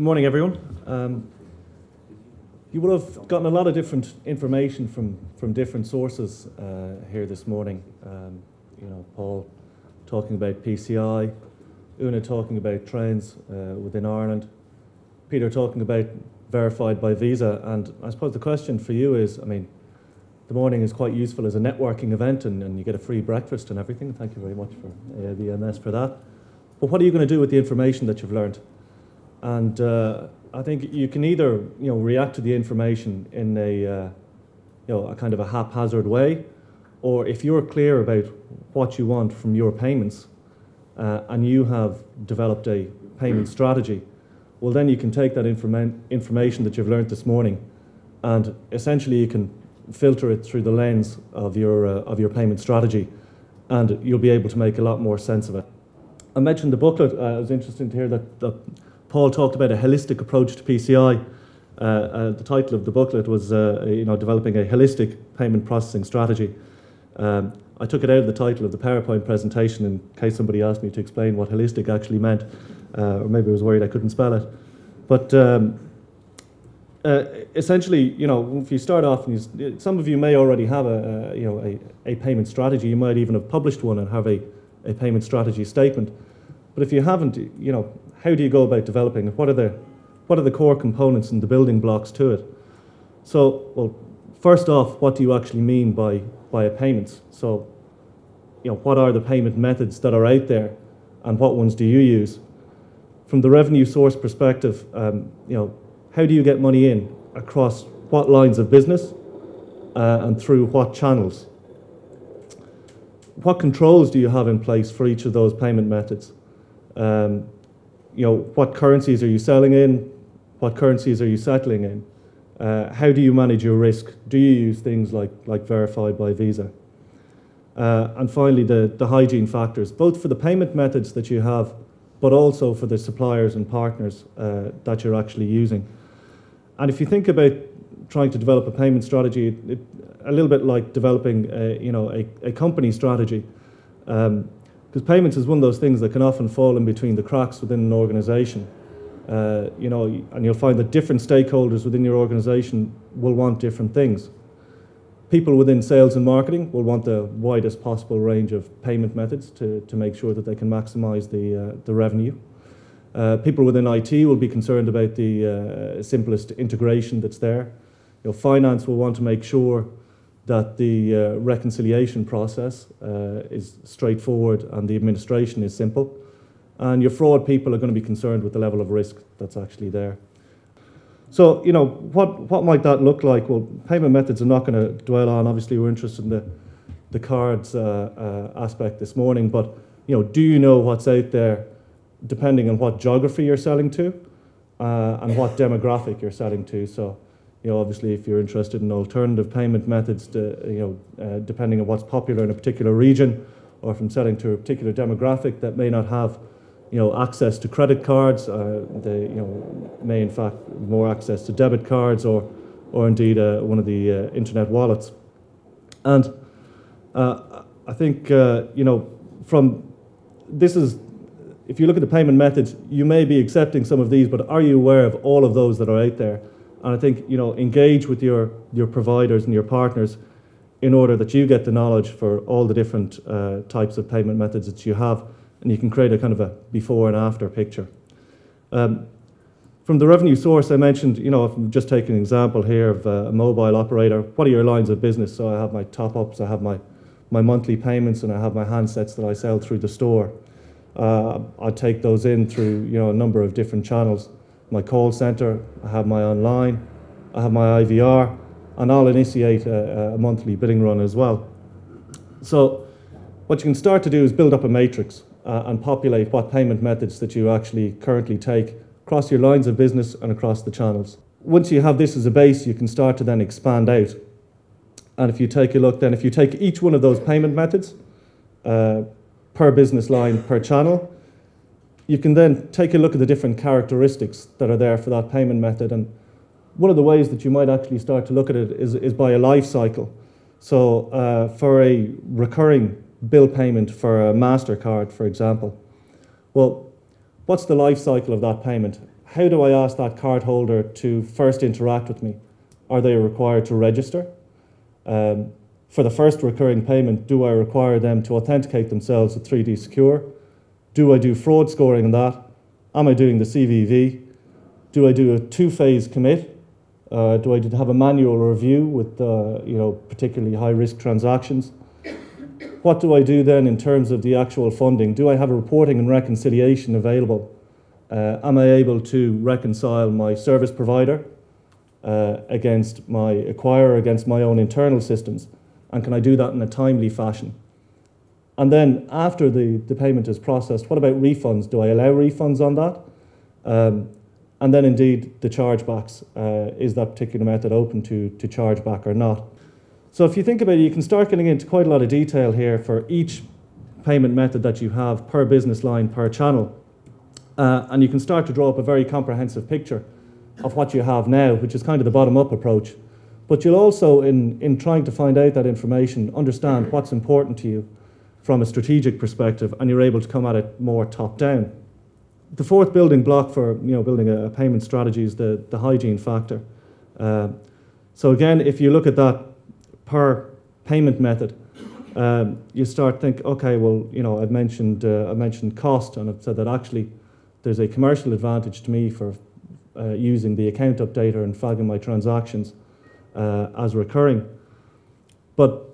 Good morning, everyone. You will have gotten a lot of different information from different sources here this morning. Paul talking about PCI, Una talking about trends within Ireland, Peter talking about verified by Visa, and I suppose the question for you is, the morning is quite useful as a networking event and you get a free breakfast and everything. Thank you very much for AIBMS for that. But what are you going to do with the information that you've learned? And I think you can either react to the information in a kind of a haphazard way, or if you're clear about what you want from your payments and you have developed a payment strategy, well then you can take that information that you've learned this morning and essentially you can filter it through the lens of your payment strategy, and you'll be able to make a lot more sense of it. I mentioned the booklet. It was interesting to hear that Paul talked about a holistic approach to PCI. The title of the booklet was developing a holistic payment processing strategy. I took it out of the title of the PowerPoint presentation in case somebody asked me to explain what holistic actually meant, or maybe I was worried I couldn't spell it. But essentially, if you start off, and some of you may already have a payment strategy. You might even have published one and have a payment strategy statement. But if you haven't, how do you go about developing it? What are the core components and the building blocks to it? So, well, first off, what do you actually mean by a payment? So, what are the payment methods that are out there, and what ones do you use? From the revenue source perspective, how do you get money in across what lines of business and through what channels? What controls do you have in place for each of those payment methods? What currencies are you selling in? What currencies are you settling in? How do you manage your risk? Do you use things like verified by Visa? And finally, the hygiene factors, both for the payment methods that you have, but also for the suppliers and partners that you're actually using. And if you think about trying to develop a payment strategy, a little bit like developing a company strategy, because payments is one of those things that can often fall in between the cracks within an organization. And you'll find that different stakeholders within your organization will want different things. People within sales and marketing will want the widest possible range of payment methods to make sure that they can maximize the revenue. People within IT will be concerned about the simplest integration that's there. Finance will want to make sure that the reconciliation process is straightforward and the administration is simple. And your fraud people are going to be concerned with the level of risk that's actually there. So, what might that look like? Well, payment methods I'm not going to dwell on. Obviously, we're interested in the cards aspect this morning, but, do you know what's out there depending on what geography you're selling to and what demographic you're selling to? So, obviously, if you're interested in alternative payment methods, depending on what's popular in a particular region, or from selling to a particular demographic that may not have, access to credit cards, they, may in fact more access to debit cards, or indeed one of the internet wallets. And I think, from this is, if you look at the payment methods, you may be accepting some of these, but are you aware of all of those that are out there? And I think, engage with your providers and your partners in order that you get the knowledge for all the different types of payment methods that you have, and you can create a kind of a before and after picture. From the revenue source, I mentioned, if I'm just taking an example here of a mobile operator, what are your lines of business? So I have my top-ups, I have my monthly payments, and I have my handsets that I sell through the store. I take those in through, a number of different channels. My call center, I have my online, I have my IVR, and I'll initiate a monthly billing run as well. So what you can start to do is build up a matrix and populate what payment methods that you actually currently take across your lines of business and across the channels. Once you have this as a base, you can start to then expand out. And if you take a look then, if you take each one of those payment methods per business line, per channel, you can then take a look at the different characteristics that are there for that payment method. And one of the ways that you might actually start to look at it is by a life cycle. So for a recurring bill payment for a MasterCard, for example, well, what's the life cycle of that payment? how do I ask that cardholder to first interact with me? Are they required to register? For the first recurring payment, do I require them to authenticate themselves with 3D Secure? Do I do fraud scoring on that? Am I doing the CVV? Do I do a two-phase commit? Do I have a manual review with particularly high-risk transactions? What do I do then in terms of the actual funding? Do I have a reporting and reconciliation available? Am I able to reconcile my service provider against my acquirer, against my own internal systems? And can I do that in a timely fashion? And then after the payment is processed, what about refunds? Do I allow refunds on that? And then indeed the chargebacks. Is that particular method open to chargeback or not? So if you think about it, you can start getting into quite a lot of detail here for each payment method that you have per business line, per channel. And you can start to draw up a very comprehensive picture of what you have now, which is kind of the bottom-up approach. But you'll also, in trying to find out that information, understand what's important to you from a strategic perspective, and you're able to come at it more top-down. The fourth building block for building a payment strategy is the hygiene factor. So again, if you look at that per payment method, you start to think, okay, well, I've mentioned cost, and I've said that actually there's a commercial advantage to me for using the account updater and flagging my transactions as recurring. But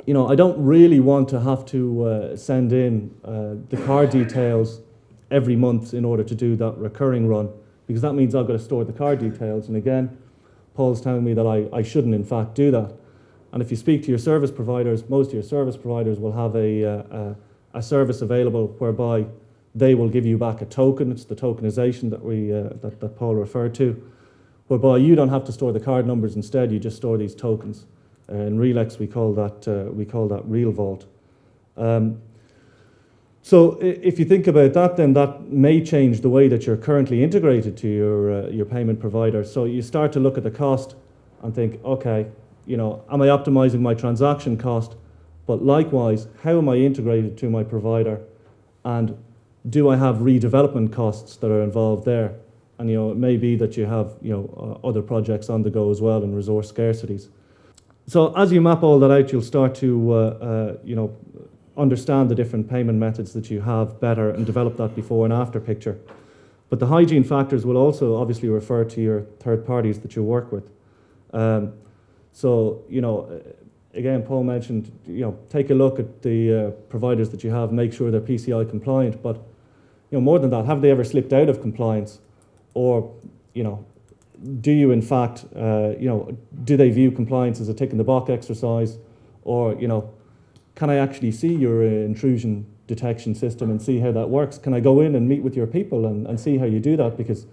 I don't really want to have to send in the card details every month in order to do that recurring run, because that means I've got to store the card details. And again, Paul's telling me that I shouldn't in fact do that. And if you speak to your service providers, most of your service providers will have a service available whereby they will give you back a token. It's the tokenization that Paul referred to, whereby you don't have to store the card numbers. Instead, you just store these tokens. In Realex, we call that Real Vault. So if you think about that, then that may change the way that you're currently integrated to your payment provider. So you start to look at the cost and think, okay, am I optimizing my transaction cost? But likewise, how am I integrated to my provider? And do I have redevelopment costs that are involved there? And it may be that you have other projects on the go as well and resource scarcities. So as you map all that out, you'll start to understand the different payment methods that you have better and develop that before and after picture. But the hygiene factors will also obviously refer to your third parties that you work with. So again, Paul mentioned, take a look at the providers that you have, make sure they're PCI compliant. But more than that, have they ever slipped out of compliance? Or do you in fact, do they view compliance as a tick in the box exercise? Or can I actually see your intrusion detection system and see how that works? Can I go in and meet with your people and see how you do that? Because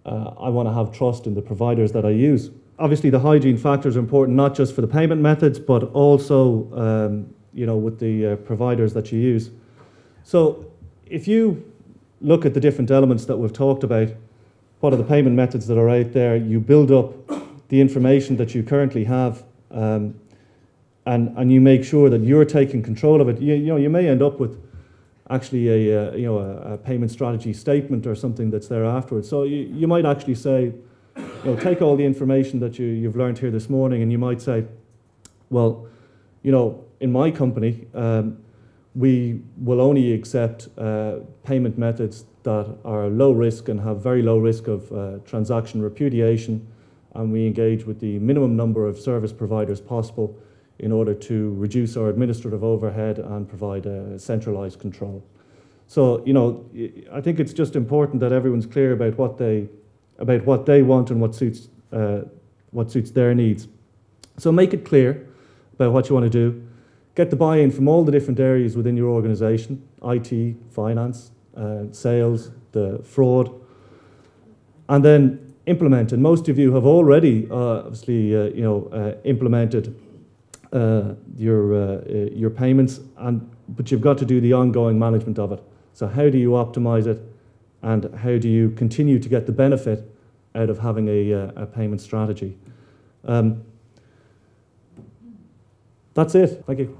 I want to have trust in the providers that I use. Obviously, the hygiene factors are important not just for the payment methods, but also with the providers that you use. So if you look at the different elements that we've talked about, what are the payment methods that are out there? You build up the information that you currently have, and you make sure that you're taking control of it. You may end up with actually a payment strategy statement or something that's there afterwards. So you might actually say, take all the information that you've learned here this morning, and you might say, well, in my company, we will only accept payment methods that are low risk and have very low risk of transaction repudiation, and we engage with the minimum number of service providers possible in order to reduce our administrative overhead and provide a centralized control. So, I think it's just important that everyone's clear about what they want and what suits their needs. So make it clear about what you want to do. Get the buy-in from all the different areas within your organization: IT, finance, sales, the fraud, and then implement. And most of you have already, obviously, implemented your payments, but you've got to do the ongoing management of it. So how do you optimize it, and how do you continue to get the benefit out of having a payment strategy? That's it. Thank you.